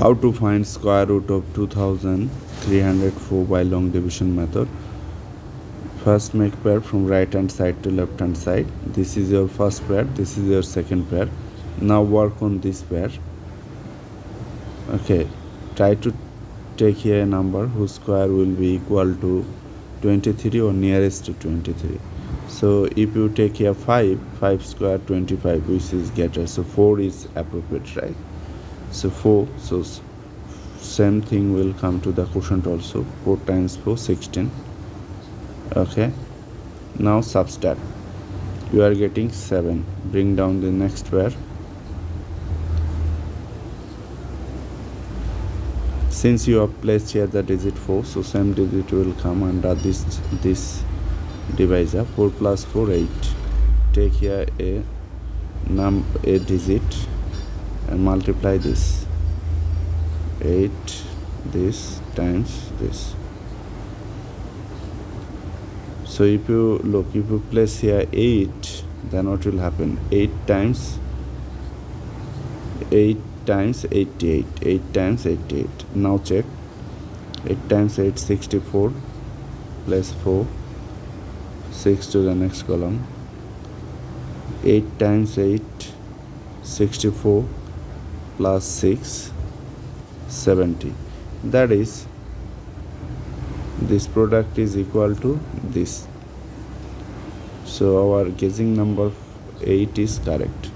How to find square root of 2304 by long division method. First make pair from right hand side to left hand side. This is your first pair, this is your second pair. Now work on this pair. Okay, try to take here a number whose square will be equal to 23 or nearest to 23. So if you take here 5 square 25, which is greater, so 4 is appropriate, right? So 4, so same thing will come to the quotient also. 4 times 4, 16. Okay, now subtract. You are getting 7. Bring down the next pair. Since you have placed here the digit 4, so same digit will come under this divisor. 4 plus 4, 8. Take here a digit and multiply this. 8 this times this. So if you look, if you place here 8, then what will happen? 8 times 88. 8 times 88. Now check. 8 times 8, 64. Plus 4. 6 to the next column. 8 times 8, 64. Plus 6, 70. That is, this product is equal to this. So our guessing number 8 is correct.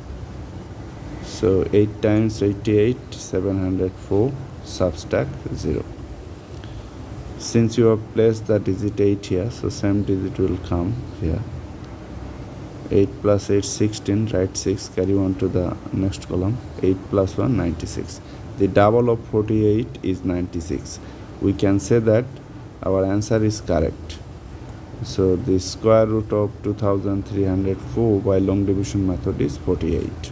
So 8 times 88, 704, subtract 0. Since you have placed the digit 8 here, so same digit will come here. 8 plus 8, 16, write 6, carry on to the next column. 8 plus 1, 96. The double of 48 is 96. We can say that our answer is correct. So the square root of 2304 by long division method is 48.